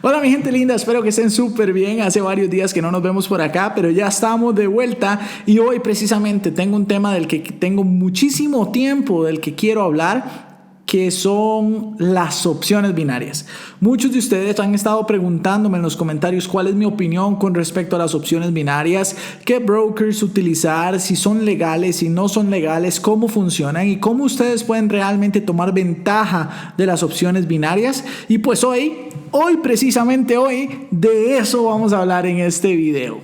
Hola mi gente linda, espero que estén súper bien. Hace varios días que no nos vemos por acá, pero ya estamos de vuelta y hoy precisamente tengo un tema del que tengo muchísimo tiempo del que quiero hablar, que son las opciones binarias. Muchos de ustedes han estado preguntándome en los comentarios cuál es mi opinión con respecto a las opciones binarias, qué brokers utilizar, si son legales, si no son legales, cómo funcionan y cómo ustedes pueden realmente tomar ventaja de las opciones binarias. Y pues precisamente hoy, de eso vamos a hablar en este video.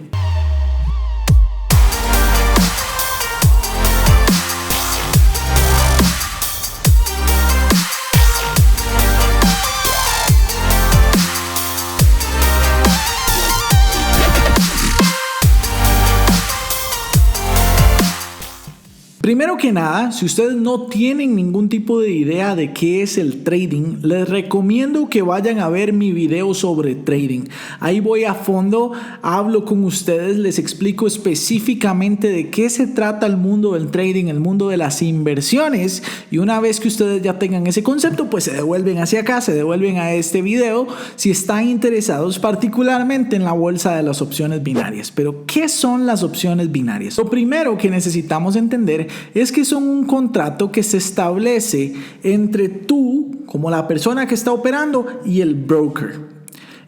Primero que nada, si ustedes no tienen ningún tipo de idea de qué es el trading, les recomiendo que vayan a ver mi video sobre trading. Ahí voy a fondo, hablo con ustedes, les explico específicamente de qué se trata el mundo del trading, el mundo de las inversiones. Y una vez que ustedes ya tengan ese concepto, pues se devuelven hacia acá, se devuelven a este video si están interesados particularmente en la bolsa de las opciones binarias. Pero, ¿qué son las opciones binarias? Lo primero que necesitamos entender es que son un contrato que se establece entre tú, como la persona que está operando, y el broker.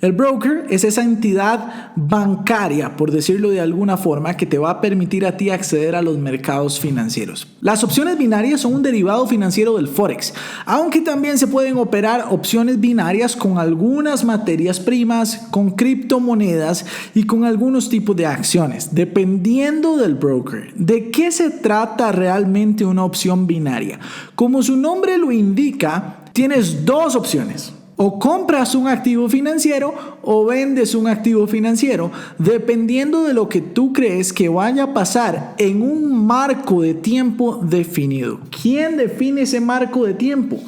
El broker es esa entidad bancaria, por decirlo de alguna forma, que te va a permitir a ti acceder a los mercados financieros. Las opciones binarias son un derivado financiero del Forex, aunque también se pueden operar opciones binarias con algunas materias primas, con criptomonedas y con algunos tipos de acciones, dependiendo del broker. ¿De qué se trata realmente una opción binaria? Como su nombre lo indica, tienes dos opciones. O compras un activo financiero o vendes un activo financiero, dependiendo de lo que tú crees que vaya a pasar en un marco de tiempo definido. ¿Quién define ese marco de tiempo?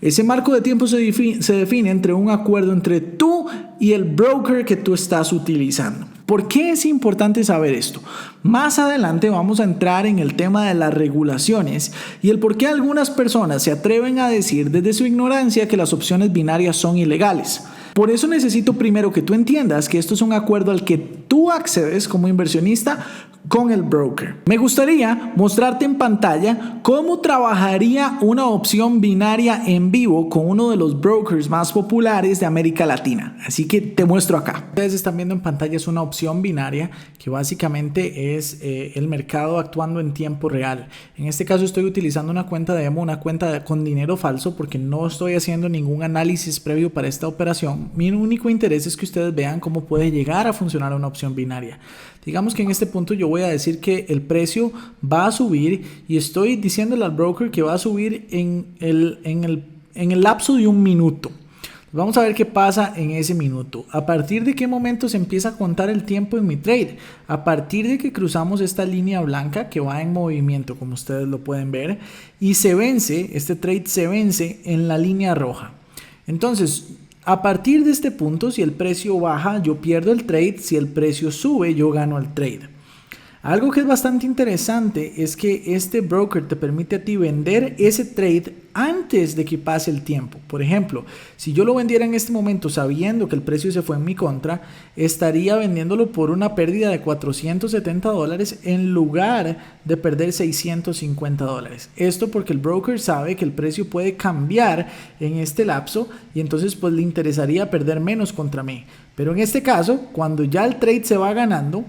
Ese marco de tiempo se define entre un acuerdo entre tú y el broker que tú estás utilizando. ¿Por qué es importante saber esto? Más adelante vamos a entrar en el tema de las regulaciones y el por qué algunas personas se atreven a decir desde su ignorancia que las opciones binarias son ilegales. Por eso necesito primero que tú entiendas que esto es un acuerdo al que tú accedes como inversionista con el broker. Me gustaría mostrarte en pantalla cómo trabajaría una opción binaria en vivo con uno de los brokers más populares de América Latina. Así que te muestro acá. Ustedes están viendo en pantalla es una opción binaria que básicamente es el mercado actuando en tiempo real. En este caso estoy utilizando una cuenta de demo, una cuenta con dinero falso porque no estoy haciendo ningún análisis previo para esta operación. Mi único interés es que ustedes vean cómo puede llegar a funcionar una opción binaria. Digamos que en este punto yo voy a decir que el precio va a subir y estoy diciéndole al broker que va a subir en el lapso de un minuto. Vamos a ver qué pasa en ese minuto. ¿A partir de qué momento se empieza a contar el tiempo en mi trade? A partir de que cruzamos esta línea blanca que va en movimiento, como ustedes lo pueden ver, y este trade se vence en la línea roja. Entonces, a partir de este punto, si el precio baja, yo pierdo el trade. Si el precio sube, yo gano el trade. Algo que es bastante interesante es que este broker te permite a ti vender ese trade antes de que pase el tiempo. Por ejemplo, si yo lo vendiera en este momento sabiendo que el precio se fue en mi contra, estaría vendiéndolo por una pérdida de $470 en lugar de perder $650. Esto porque el broker sabe que el precio puede cambiar en este lapso y entonces pues le interesaría perder menos contra mí. Pero en este caso, cuando ya el trade se va ganando,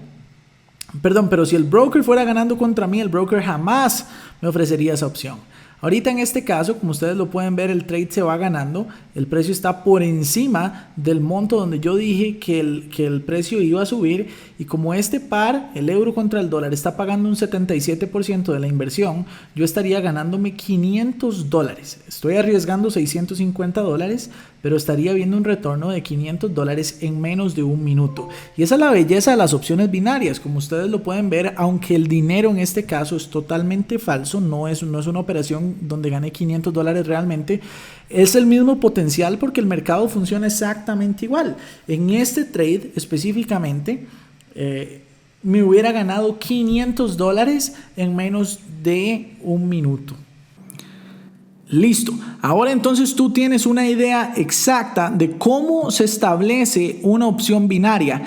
pero si el broker fuera ganando contra mí, el broker jamás me ofrecería esa opción. Ahorita en este caso, como ustedes lo pueden ver, el trade se va ganando. El precio está por encima del monto donde yo dije que el precio iba a subir. Y como este par, el euro contra el dólar, está pagando un 77% de la inversión, yo estaría ganándome $500. Estoy arriesgando $650, pero estaría viendo un retorno de $500 en menos de un minuto. Y esa es la belleza de las opciones binarias. Como ustedes lo pueden ver, aunque el dinero en este caso es totalmente falso, no es una operación donde gane $500 realmente, es el mismo potencial porque el mercado funciona exactamente igual. En este trade específicamente, me hubiera ganado $500 en menos de un minuto. Listo. Ahora entonces tú tienes una idea exacta de cómo se establece una opción binaria.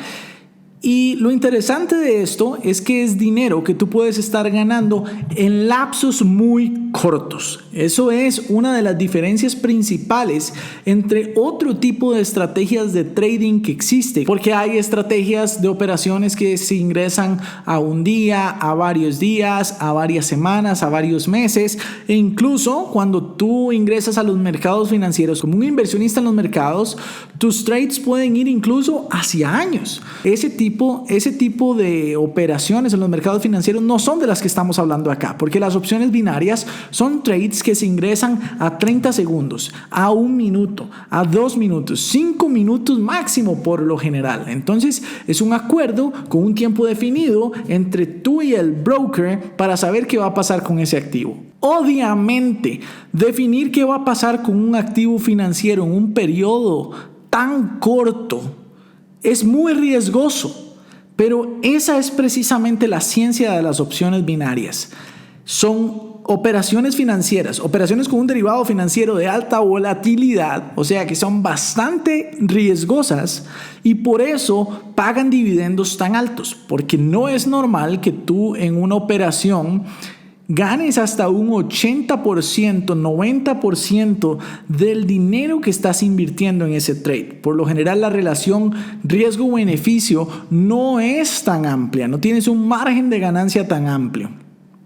Y lo interesante de esto es que es dinero que tú puedes estar ganando en lapsos muy cortos. Eso es una de las diferencias principales entre otro tipo de estrategias de trading que existe, porque hay estrategias de operaciones que se ingresan a un día, a varios días, a varias semanas, a varios meses, e incluso cuando tú ingresas a los mercados financieros como un inversionista en los mercados, tus trades pueden ir incluso hacia años. Ese tipo de operaciones en los mercados financieros no son de las que estamos hablando acá, porque las opciones binarias son trades que se ingresan a 30 segundos, a 1 minuto, a 2 minutos, 5 minutos máximo por lo general. Entonces es un acuerdo con un tiempo definido entre tú y el broker para saber qué va a pasar con ese activo. Obviamente, definir qué va a pasar con un activo financiero en un periodo tan corto es muy riesgoso, pero esa es precisamente la ciencia de las opciones binarias. Son operaciones financieras, operaciones con un derivado financiero de alta volatilidad, o sea que son bastante riesgosas y por eso pagan dividendos tan altos, porque no es normal que tú en una operación ganes hasta un 80%, 90% del dinero que estás invirtiendo en ese trade. Por lo general, la relación riesgo-beneficio no es tan amplia, no tienes un margen de ganancia tan amplio.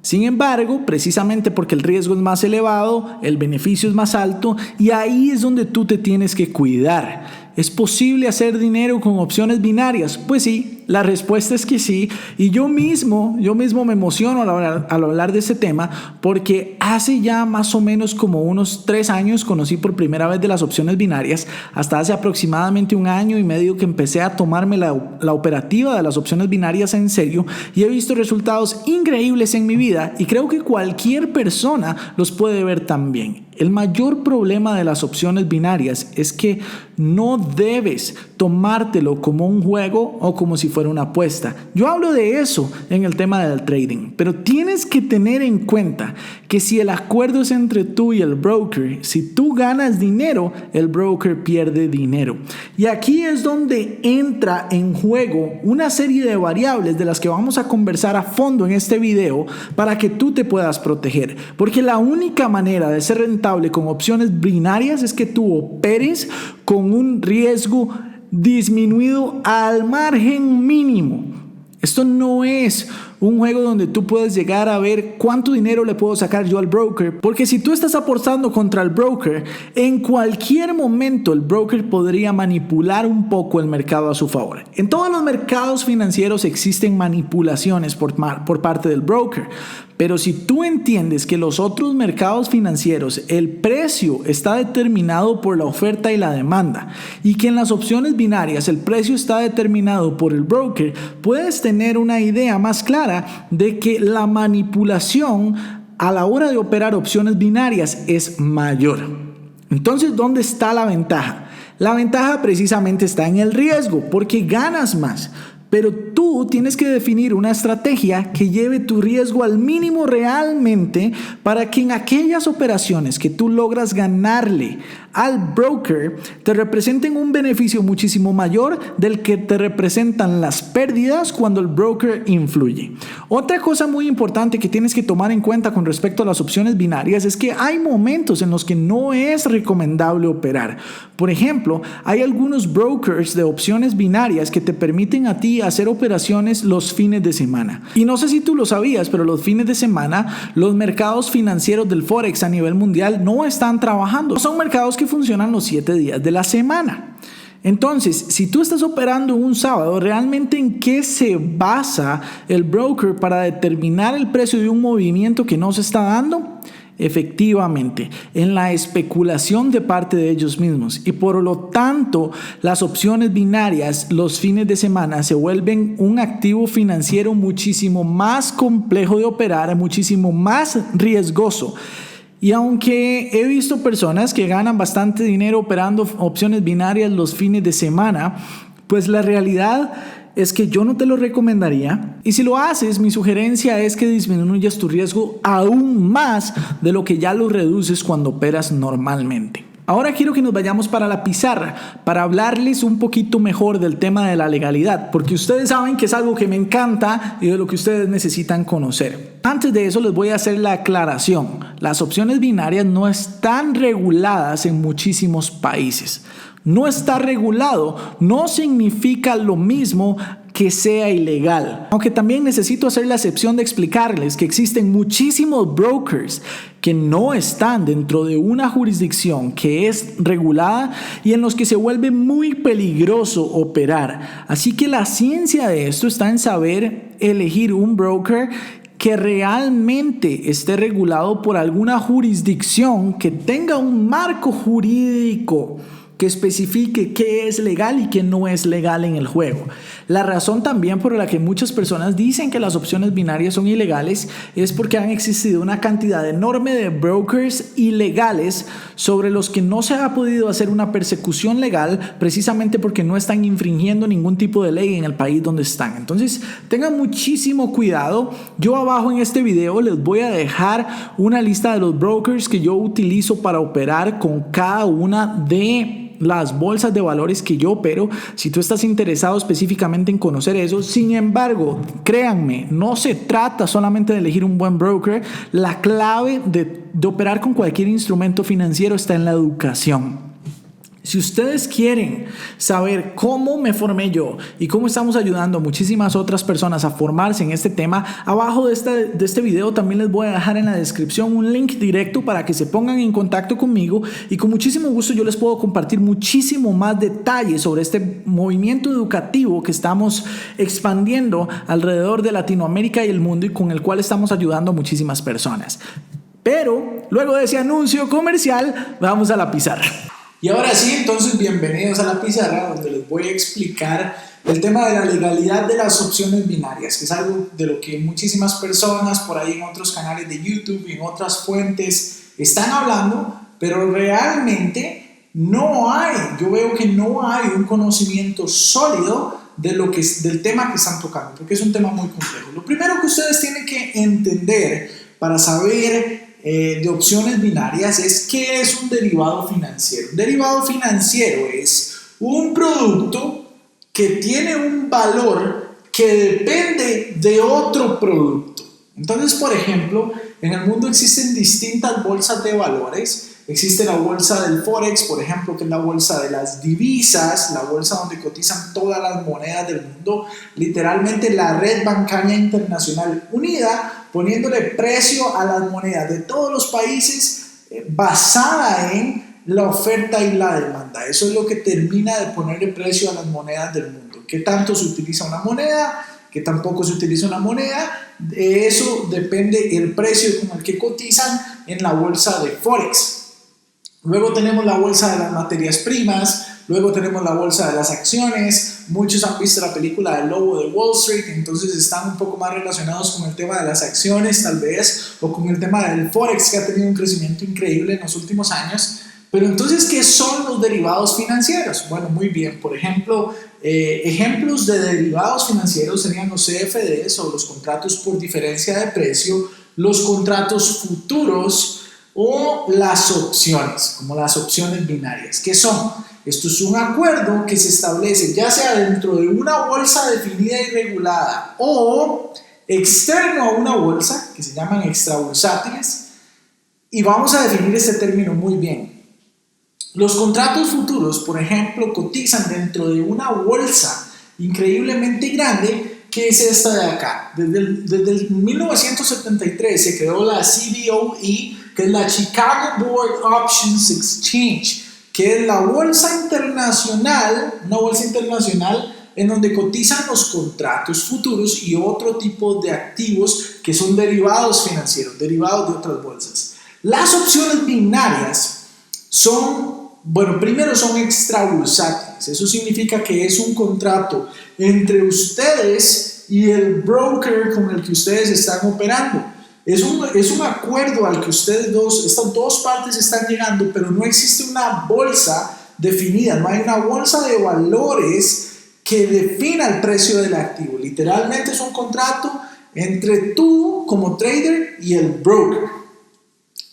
Sin embargo, precisamente porque el riesgo es más elevado, el beneficio es más alto y ahí es donde tú te tienes que cuidar. ¿Es posible hacer dinero con opciones binarias? Pues sí. La respuesta es que sí, y yo mismo me emociono al hablar de ese tema porque hace ya más o menos como unos 3 años conocí por primera vez de las opciones binarias, hasta hace aproximadamente 1 año y medio que empecé a tomarme la operativa de las opciones binarias en serio y he visto resultados increíbles en mi vida y creo que cualquier persona los puede ver también. El mayor problema de las opciones binarias es que no debes tomártelo como un juego o como si fuera una apuesta. Yo hablo de eso en el tema del trading, pero tienes que tener en cuenta que si el acuerdo es entre tú y el broker, si tú ganas dinero, el broker pierde dinero. Y aquí es donde entra en juego una serie de variables de las que vamos a conversar a fondo en este video para que tú te puedas proteger. Porque la única manera de ser rentable con opciones binarias es que tú operes con un riesgo disminuido al margen mínimo. Esto no es un juego donde tú puedes llegar a ver cuánto dinero le puedo sacar yo al broker, porque si tú estás apostando contra el broker, en cualquier momento el broker podría manipular un poco el mercado a su favor. En todos los mercados financieros existen manipulaciones por parte del broker, pero si tú entiendes que los otros mercados financieros el precio está determinado por la oferta y la demanda y que en las opciones binarias el precio está determinado por el broker, puedes tener una idea más clara de que la manipulación a la hora de operar opciones binarias es mayor. Entonces, ¿dónde está la ventaja? La ventaja precisamente está en el riesgo, porque ganas más. Pero tú tienes que definir una estrategia que lleve tu riesgo al mínimo realmente para que en aquellas operaciones que tú logras ganarle al broker te representen un beneficio muchísimo mayor del que te representan las pérdidas cuando el broker influye. Otra cosa muy importante que tienes que tomar en cuenta con respecto a las opciones binarias es que hay momentos en los que no es recomendable operar. Por ejemplo, hay algunos brokers de opciones binarias que te permiten a ti hacer operaciones los fines de semana. Y no sé si tú lo sabías, pero los fines de semana los mercados financieros del Forex a nivel mundial no están trabajando. Son mercados que funcionan los 7 días de la semana. Entonces, si tú estás operando un sábado, ¿realmente en qué se basa el broker para determinar el precio de un movimiento que no se está dando? Efectivamente, en la especulación de parte de ellos mismos, y por lo tanto las opciones binarias los fines de semana se vuelven un activo financiero muchísimo más complejo de operar, muchísimo más riesgoso. Y aunque he visto personas que ganan bastante dinero operando opciones binarias los fines de semana, pues la realidad es que yo no te lo recomendaría, y si lo haces, mi sugerencia es que disminuyas tu riesgo aún más de lo que ya lo reduces cuando operas normalmente. Ahora quiero que nos vayamos para la pizarra para hablarles un poquito mejor del tema de la legalidad, porque ustedes saben que es algo que me encanta y de lo que ustedes necesitan conocer. Antes de eso les voy a hacer la aclaración. Las opciones binarias no están reguladas en muchísimos países. No está regulado no significa lo mismo que sea ilegal. Aunque también necesito hacer la excepción de explicarles que existen muchísimos brokers que no están dentro de una jurisdicción que es regulada y en los que se vuelve muy peligroso operar. Así que la ciencia de esto está en saber elegir un broker que realmente esté regulado por alguna jurisdicción, que tenga un marco jurídico que especifique qué es legal y qué no es legal en el juego. La razón también por la que muchas personas dicen que las opciones binarias son ilegales es porque han existido una cantidad enorme de brokers ilegales sobre los que no se ha podido hacer una persecución legal precisamente porque no están infringiendo ningún tipo de ley en el país donde están. Entonces, tengan muchísimo cuidado. Yo abajo en este video les voy a dejar una lista de los brokers que yo utilizo para operar con cada una de las bolsas de valores que yo opero, si tú estás interesado específicamente en conocer eso. Sin embargo, créanme, no se trata solamente de elegir un buen broker. La clave de operar con cualquier instrumento financiero está en la educación. Si ustedes quieren saber cómo me formé yo y cómo estamos ayudando a muchísimas otras personas a formarse en este tema, abajo de este video también les voy a dejar en la descripción un link directo para que se pongan en contacto conmigo, y con muchísimo gusto yo les puedo compartir muchísimo más detalles sobre este movimiento educativo que estamos expandiendo alrededor de Latinoamérica y el mundo, y con el cual estamos ayudando a muchísimas personas. Pero luego de ese anuncio comercial, vamos a la pizarra. Y ahora sí, entonces bienvenidos a la pizarra, donde les voy a explicar el tema de la legalidad de las opciones binarias, que es algo de lo que muchísimas personas por ahí en otros canales de YouTube y en otras fuentes están hablando, pero realmente yo veo que no hay un conocimiento sólido del tema que están tocando, porque es un tema muy complejo. Lo primero que ustedes tienen que entender para saber de opciones binarias es qué es un derivado financiero. Un derivado financiero es un producto que tiene un valor que depende de otro producto. Entonces, por ejemplo, en el mundo existen distintas bolsas de valores. Existe la bolsa del Forex, por ejemplo, que es la bolsa de las divisas, la bolsa donde cotizan todas las monedas del mundo, literalmente la red bancaria internacional unida, poniéndole precio a las monedas de todos los países basada en la oferta y la demanda. Eso es lo que termina de ponerle precio a las monedas del mundo. ¿Qué tanto se utiliza una moneda? ¿Qué tampoco se utiliza una moneda? De eso depende el precio con el que cotizan en la bolsa de Forex. Luego tenemos la bolsa de las materias primas, luego tenemos la bolsa de las acciones. Muchos han visto la película del Lobo de Wall Street, entonces están un poco más relacionados con el tema de las acciones tal vez, o con el tema del Forex, que ha tenido un crecimiento increíble en los últimos años. Pero entonces, ¿qué son los derivados financieros? Bueno, muy bien. Por ejemplo, ejemplos de derivados financieros serían los CFDs o los contratos por diferencia de precio, los contratos futuros o las opciones, como las opciones binarias. ¿Qué son? Esto es un acuerdo que se establece ya sea dentro de una bolsa definida y regulada o externo a una bolsa, que se llaman extrabursátiles, y vamos a definir este término muy bien. Los contratos futuros, por ejemplo, cotizan dentro de una bolsa increíblemente grande, que es esta de acá. Desde el 1973 se creó la CBOE, que es la Chicago Board Options Exchange, que es la bolsa internacional, una bolsa internacional en donde cotizan los contratos futuros y otro tipo de activos que son derivados financieros, derivados de otras bolsas. Las opciones binarias primero son extrabursátiles. Eso significa que es un contrato entre ustedes y el broker con el que ustedes están operando. Es un acuerdo al que estas dos partes están llegando, pero no existe una bolsa definida, no hay una bolsa de valores que defina el precio del activo. Literalmente es un contrato entre tú como trader y el broker.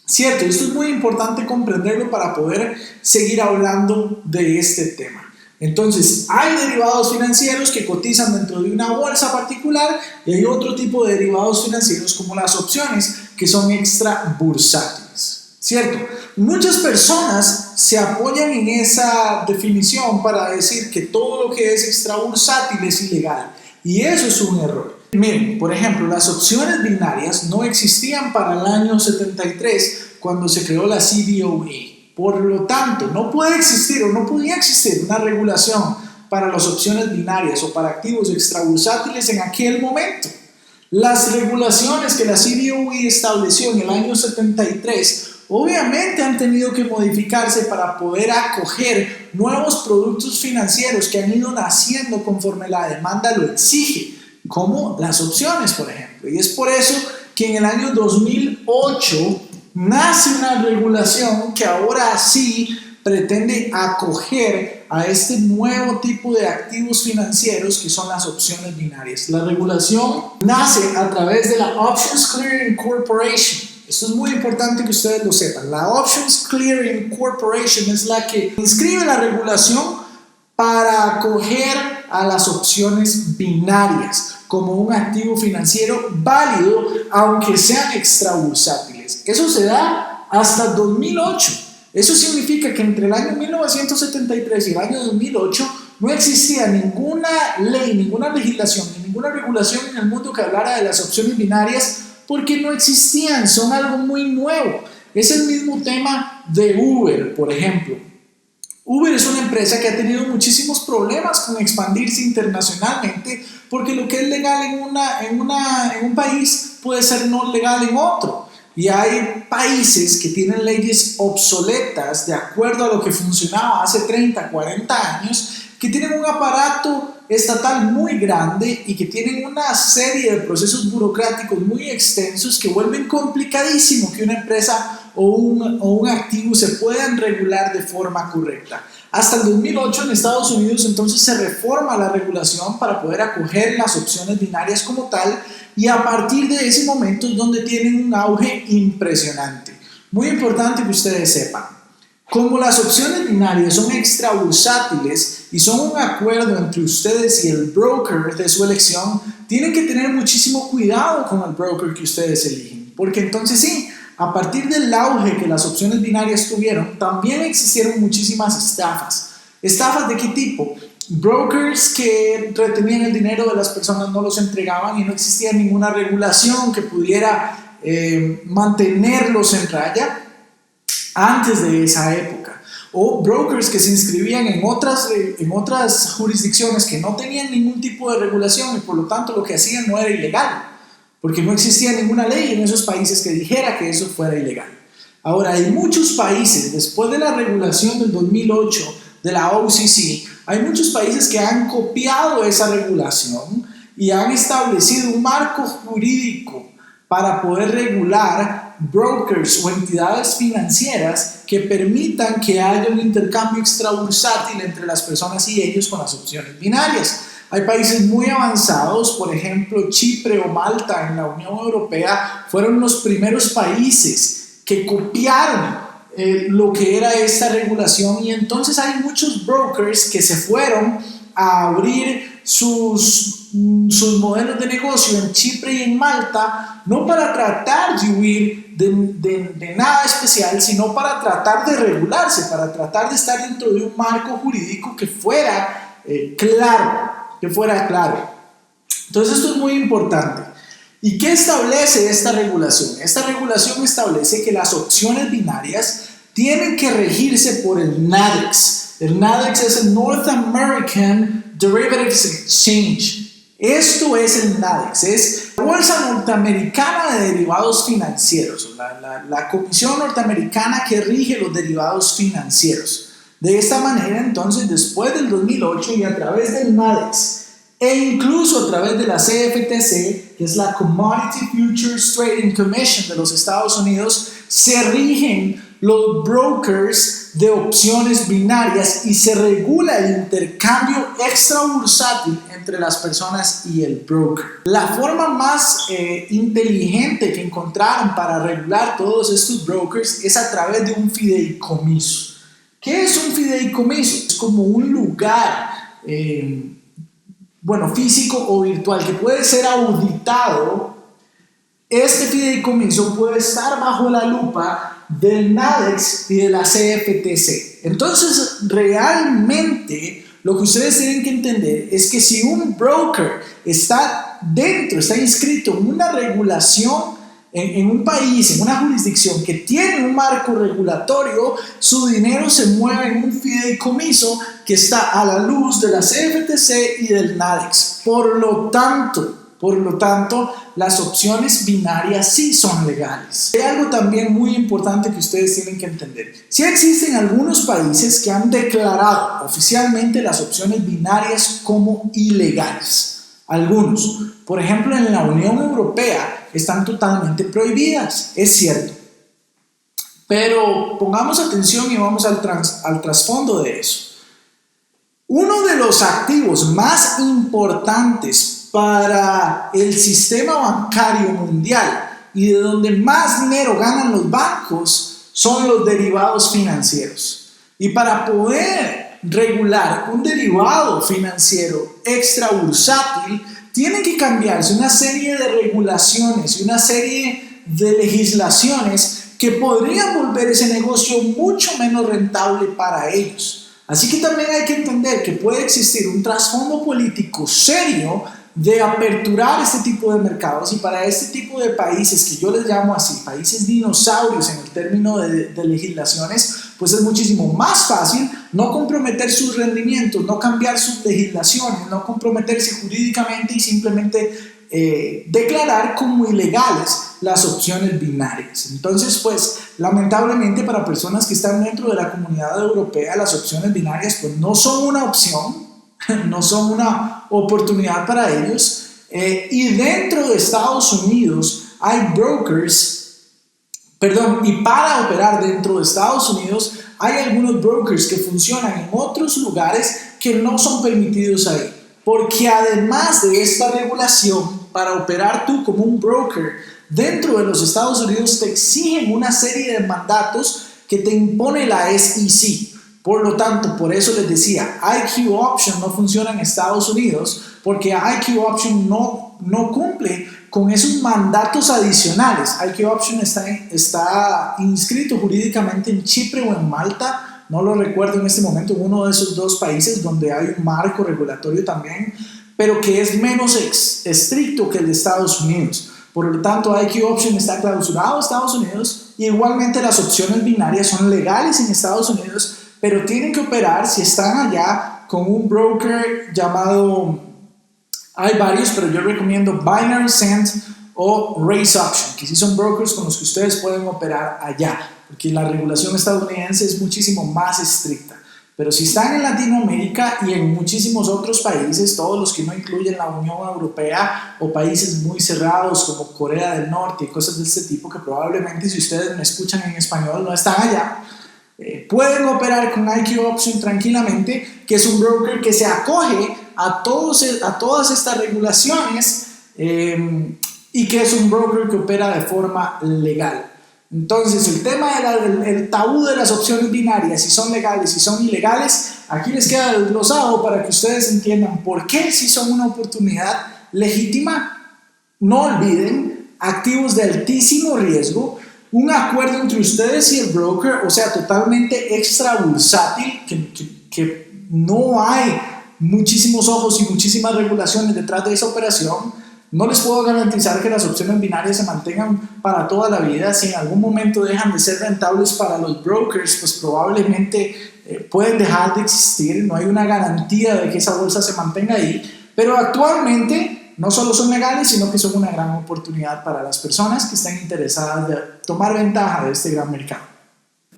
Cierto, esto es muy importante comprenderlo para poder seguir hablando de este tema. Entonces, hay derivados financieros que cotizan dentro de una bolsa particular y hay otro tipo de derivados financieros como las opciones que son extra bursátiles. ¿Cierto? Muchas personas se apoyan en esa definición para decir que todo lo que es extra bursátil es ilegal y eso es un error. Miren, por ejemplo, las opciones binarias no existían para el año 73 cuando se creó la CBOE. Por lo tanto, no puede existir o no podía existir una regulación para las opciones binarias o para activos extrabursátiles en aquel momento. Las regulaciones que la CBOE estableció en el año 73 obviamente han tenido que modificarse para poder acoger nuevos productos financieros que han ido naciendo conforme la demanda lo exige, como las opciones, por ejemplo. Y es por eso que en el año 2008 nace una regulación que ahora sí pretende acoger a este nuevo tipo de activos financieros que son las opciones binarias. La regulación nace a través de la Options Clearing Corporation. Esto es muy importante que ustedes lo sepan. La Options Clearing Corporation es la que inscribe la regulación para acoger a las opciones binarias como un activo financiero válido, aunque sean extrabursátiles. Eso se da hasta 2008. Eso significa que entre el año 1973 y el año 2008 no existía ninguna ley, ninguna legislación, ni ninguna regulación en el mundo que hablara de las opciones binarias, porque no existían, son algo muy nuevo. Es el mismo tema de Uber, por ejemplo. Uber es una empresa que ha tenido muchísimos problemas con expandirse internacionalmente porque lo que es legal en un país puede ser no legal en otro. Y hay países que tienen leyes obsoletas de acuerdo a lo que funcionaba hace 30, 40 años, que tienen un aparato estatal muy grande y que tienen una serie de procesos burocráticos muy extensos que vuelven complicadísimo que una empresa o un activo se puedan regular de forma correcta. Hasta el 2008 en Estados Unidos entonces se reforma la regulación para poder acoger las opciones binarias como tal, y a partir de ese momento es donde tienen un auge impresionante. Muy importante que ustedes sepan, como las opciones binarias son extrabursátiles y son un acuerdo entre ustedes y el broker de su elección, tienen que tener muchísimo cuidado con el broker que ustedes eligen, porque entonces sí, a partir del auge que las opciones binarias tuvieron, también existieron muchísimas estafas. ¿Estafas de qué tipo? Brokers que retenían el dinero de las personas, no los entregaban y no existía ninguna regulación que pudiera mantenerlos en raya antes de esa época. O brokers que se inscribían en otras jurisdicciones que no tenían ningún tipo de regulación y por lo tanto lo que hacían no era ilegal, porque no existía ninguna ley en esos países que dijera que eso fuera ilegal. Ahora, hay muchos países, después de la regulación del 2008 de la OCC, hay muchos países que han copiado esa regulación y han establecido un marco jurídico para poder regular brokers o entidades financieras que permitan que haya un intercambio extrabursátil entre las personas y ellos con las opciones binarias. Hay países muy avanzados, por ejemplo, Chipre o Malta en la Unión Europea fueron los primeros países que copiaron lo que era esta regulación, y entonces hay muchos brokers que se fueron a abrir sus modelos de negocio en Chipre y en Malta, no para tratar de huir de nada especial, sino para tratar de regularse, para tratar de estar dentro de un marco jurídico que fuera claro. Entonces esto es muy importante. ¿Y qué establece esta regulación? Esta regulación establece que las opciones binarias tienen que regirse por el NADEX. El NADEX es el North American Derivatives Exchange. Esto es el NADEX, es la Bolsa Norteamericana de Derivados Financieros, la comisión norteamericana que rige los derivados financieros. De esta manera, entonces, después del 2008 y a través del NADEX e incluso a través de la CFTC, que es la Commodity Futures Trading Commission de los Estados Unidos, se rigen los brokers de opciones binarias y se regula el intercambio extrabursátil entre las personas y el broker. La forma más inteligente que encontraron para regular todos estos brokers es a través de un fideicomiso. ¿Qué es un fideicomiso? Es como un lugar físico o virtual que puede ser auditado. Este fideicomiso puede estar bajo la lupa del NADEX y de la CFTC. Entonces, realmente lo que ustedes tienen que entender es que si un broker está inscrito en una regulación, en un país, en una jurisdicción que tiene un marco regulatorio, su dinero se mueve en un fideicomiso que está a la luz de la CFTC y del NADEX. Por lo tanto, las opciones binarias sí son legales. Hay algo también muy importante que ustedes tienen que entender. Sí existen algunos países que han declarado oficialmente las opciones binarias como ilegales. Algunos, por ejemplo, en la Unión Europea están totalmente prohibidas, es cierto. Pero pongamos atención y vamos al trasfondo de eso. Uno de los activos más importantes para el sistema bancario mundial y de donde más dinero ganan los bancos son los derivados financieros. Y para poder regular un derivado financiero extrabursátil, tienen que cambiarse una serie de regulaciones y una serie de legislaciones que podrían volver ese negocio mucho menos rentable para ellos. Así que también hay que entender que puede existir un trasfondo político serio de aperturar este tipo de mercados, y para este tipo de países que yo les llamo así, países dinosaurios en el término de legislaciones, pues es muchísimo más fácil no comprometer sus rendimientos, no cambiar sus legislaciones, no comprometerse jurídicamente y simplemente declarar como ilegales las opciones binarias. Entonces, pues lamentablemente para personas que están dentro de la comunidad europea, las opciones binarias pues no son una opción, no son una oportunidad para ellos, y dentro de Estados Unidos hay y para operar dentro de Estados Unidos hay algunos brokers que funcionan en otros lugares que no son permitidos ahí, porque además de esta regulación, para operar tú como un broker dentro de los Estados Unidos te exigen una serie de mandatos que te impone la SEC. Por lo tanto, por eso les decía, IQ Option no funciona en Estados Unidos porque IQ Option no cumple con esos mandatos adicionales. IQ Option está inscrito jurídicamente en Chipre o en Malta, no lo recuerdo en este momento, en uno de esos dos países donde hay un marco regulatorio también, pero que es menos estricto que el de Estados Unidos. Por lo tanto, IQ Option está clausurado en Estados Unidos, y igualmente las opciones binarias son legales en Estados Unidos, pero tienen que operar si están allá con un broker llamado, hay varios, pero yo recomiendo Binary Cent o Raise Option, que sí son brokers con los que ustedes pueden operar allá, porque la regulación estadounidense es muchísimo más estricta. Pero si están en Latinoamérica y en muchísimos otros países, todos los que no incluyen la Unión Europea o países muy cerrados como Corea del Norte y cosas de este tipo, que probablemente si ustedes me escuchan en español no están allá, pueden operar con IQ Option tranquilamente, que es un broker que se acoge a todas estas regulaciones y que es un broker que opera de forma legal. Entonces, el tema era el tabú de las opciones binarias, si son legales, si son ilegales, aquí les queda desglosado para que ustedes entiendan por qué si son una oportunidad legítima. No olviden, activos de altísimo riesgo, un acuerdo entre ustedes y el broker, o sea, totalmente extrabursátil, que no hay muchísimos ojos y muchísimas regulaciones detrás de esa operación. No les puedo garantizar que las opciones binarias se mantengan para toda la vida. Si en algún momento dejan de ser rentables para los brokers, pues probablemente pueden dejar de existir. No hay una garantía de que esa bolsa se mantenga ahí, pero actualmente no solo son legales, sino que son una gran oportunidad para las personas que están interesadas de tomar ventaja de este gran mercado.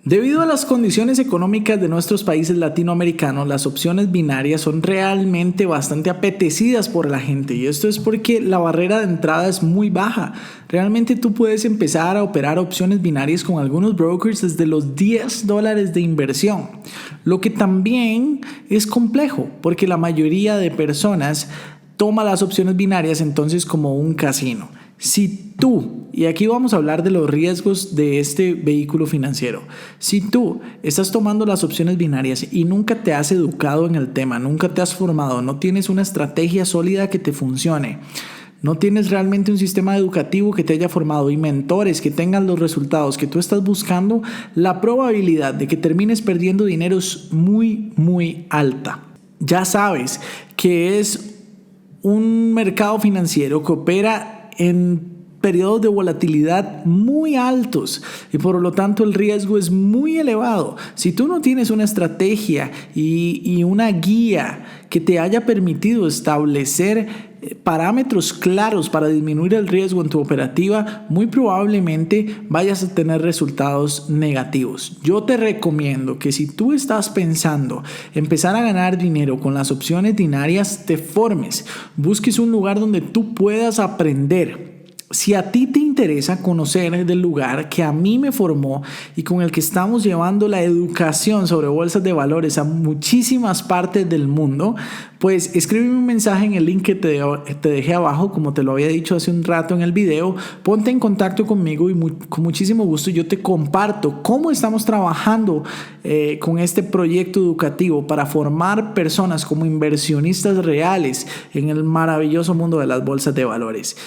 Debido a las condiciones económicas de nuestros países latinoamericanos, las opciones binarias son realmente bastante apetecidas por la gente, y esto es porque la barrera de entrada es muy baja. Realmente tú puedes empezar a operar opciones binarias con algunos brokers desde los $10 de inversión, lo que también es complejo porque la mayoría de personas toma las opciones binarias entonces como un casino. Si tú, y aquí vamos a hablar de los riesgos de este vehículo financiero, si tú estás tomando las opciones binarias y nunca te has educado en el tema, nunca te has formado, no tienes una estrategia sólida que te funcione, no tienes realmente un sistema educativo que te haya formado y mentores que tengan los resultados que tú estás buscando, la probabilidad de que termines perdiendo dinero es muy, muy alta. Ya sabes que es un mercado financiero que opera en periodos de volatilidad muy altos y por lo tanto el riesgo es muy elevado. Si tú no tienes una estrategia y una guía que te haya permitido establecer parámetros claros para disminuir el riesgo en tu operativa, muy probablemente vayas a tener resultados negativos. Yo te recomiendo que si tú estás pensando empezar a ganar dinero con las opciones binarias, te formes, busques un lugar donde tú puedas aprender. Si a ti te interesa conocer del lugar que a mí me formó y con el que estamos llevando la educación sobre bolsas de valores a muchísimas partes del mundo, pues escríbeme un mensaje en el link que te dejé abajo, como te lo había dicho hace un rato en el video. Ponte en contacto conmigo y con muchísimo gusto yo te comparto cómo estamos trabajando con este proyecto educativo para formar personas como inversionistas reales en el maravilloso mundo de las bolsas de valores.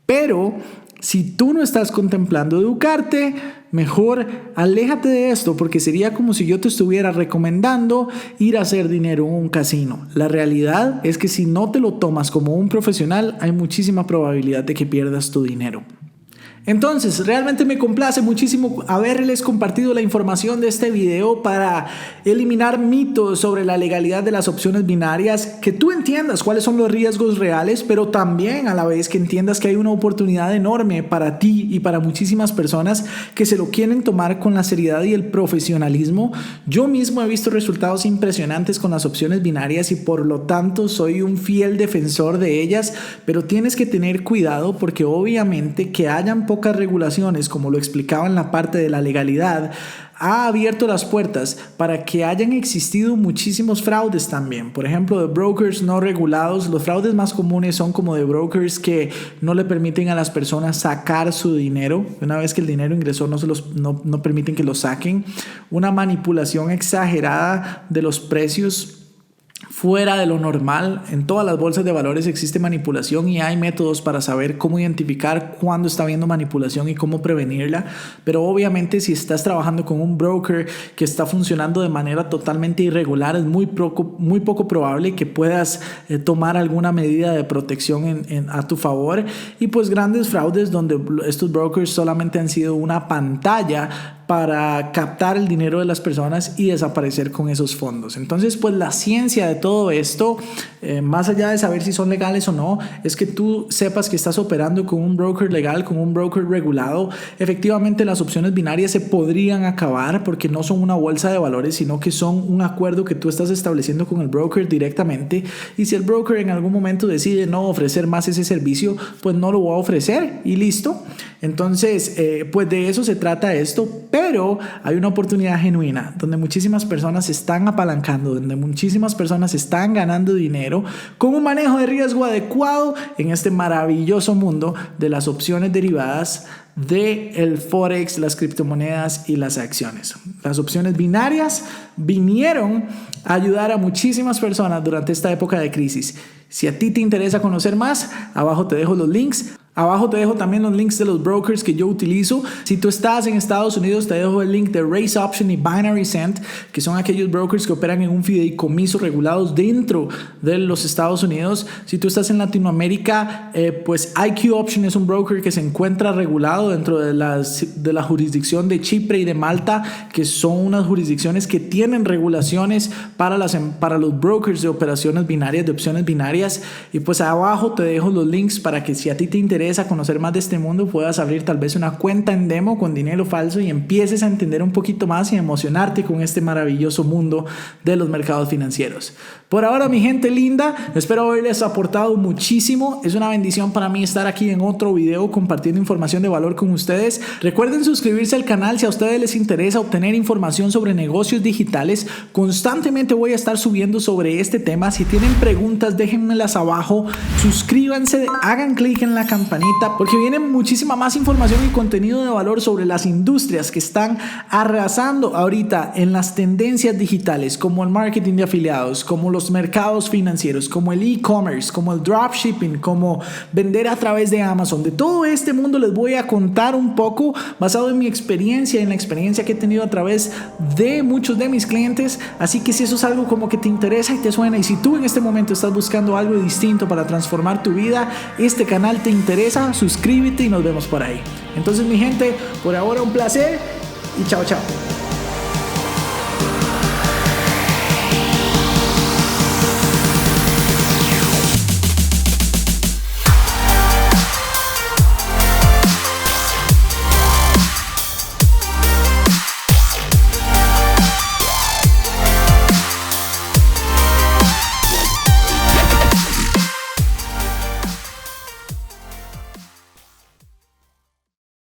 Pero si tú no estás contemplando educarte, mejor aléjate de esto, porque sería como si yo te estuviera recomendando ir a hacer dinero en un casino. La realidad es que si no te lo tomas como un profesional, hay muchísima probabilidad de que pierdas tu dinero. Entonces, realmente me complace muchísimo haberles compartido la información de este video para eliminar mitos sobre la legalidad de las opciones binarias, que tú entiendas cuáles son los riesgos reales, pero también a la vez que entiendas que hay una oportunidad enorme para ti y para muchísimas personas que se lo quieren tomar con la seriedad y el profesionalismo. Yo mismo he visto resultados impresionantes con las opciones binarias y por lo tanto soy un fiel defensor de ellas, pero tienes que tener cuidado porque obviamente que hayan pocas regulaciones, como lo explicaba en la parte de la legalidad, ha abierto las puertas para que hayan existido muchísimos fraudes también. Por ejemplo, de brokers no regulados. Los fraudes más comunes son como de brokers que no le permiten a las personas sacar su dinero. Una vez que el dinero ingresó, no permiten que lo saquen. Una manipulación exagerada de los precios fuera de lo normal. En todas las bolsas de valores existe manipulación y hay métodos para saber cómo identificar cuándo está habiendo manipulación y cómo prevenirla. Pero obviamente si estás trabajando con un broker que está funcionando de manera totalmente irregular, es muy poco probable que puedas tomar alguna medida de protección a tu favor. Y pues grandes fraudes donde estos brokers solamente han sido una pantalla para captar el dinero de las personas y desaparecer con esos fondos. Entonces, pues la ciencia de todo esto, más allá de saber si son legales o no, es que tú sepas que estás operando con un broker legal, con un broker regulado. Efectivamente, las opciones binarias se podrían acabar porque no son una bolsa de valores, sino que son un acuerdo que tú estás estableciendo con el broker directamente. Y si el broker en algún momento decide no ofrecer más ese servicio, pues no lo va a ofrecer y listo. Entonces, pues de eso se trata esto. Pero hay una oportunidad genuina donde muchísimas personas se están apalancando, donde muchísimas personas están ganando dinero con un manejo de riesgo adecuado en este maravilloso mundo de las opciones derivadas del Forex, las criptomonedas y las acciones. Las opciones binarias vinieron a ayudar a muchísimas personas durante esta época de crisis. Si a ti te interesa conocer más, abajo te dejo los links. Abajo te dejo también los links de los brokers que yo utilizo. Si tú estás en Estados Unidos, te dejo el link de Raise Option y Binary Cent, que son aquellos brokers que operan en un fideicomiso regulados dentro de los Estados Unidos. Si tú estás en Latinoamérica, pues IQ Option es un broker que se encuentra regulado dentro de la jurisdicción de Chipre y de Malta, que son unas jurisdicciones que tienen tienen regulaciones para los brokers de operaciones binarias, de opciones binarias. Y pues abajo te dejo los links para que si a ti te interesa conocer más de este mundo, puedas abrir tal vez una cuenta en demo con dinero falso y empieces a entender un poquito más y a emocionarte con este maravilloso mundo de los mercados financieros. Por ahora, mi gente linda, espero haberles aportado muchísimo. Es una bendición para mí estar aquí en otro video compartiendo información de valor con ustedes. Recuerden suscribirse al canal si a ustedes les interesa obtener información sobre negocios digitales. Constantemente voy a estar subiendo sobre este tema. Si tienen preguntas, déjenmelas abajo. Suscríbanse, hagan clic en la campanita porque viene muchísima más información y contenido de valor sobre las industrias que están arrasando ahorita en las tendencias digitales, como el marketing de afiliados, como los mercados financieros, como el e-commerce, como el dropshipping, como vender a través de Amazon. De todo este mundo les voy a contar un poco basado en mi experiencia, en la experiencia que he tenido a través de muchos de mis clientes. Así que si eso es algo como que te interesa y te suena, y si tú en este momento estás buscando algo distinto para transformar tu vida, este canal te interesa, suscríbete y nos vemos por ahí. Entonces, mi gente, por ahora un placer y chao, chao.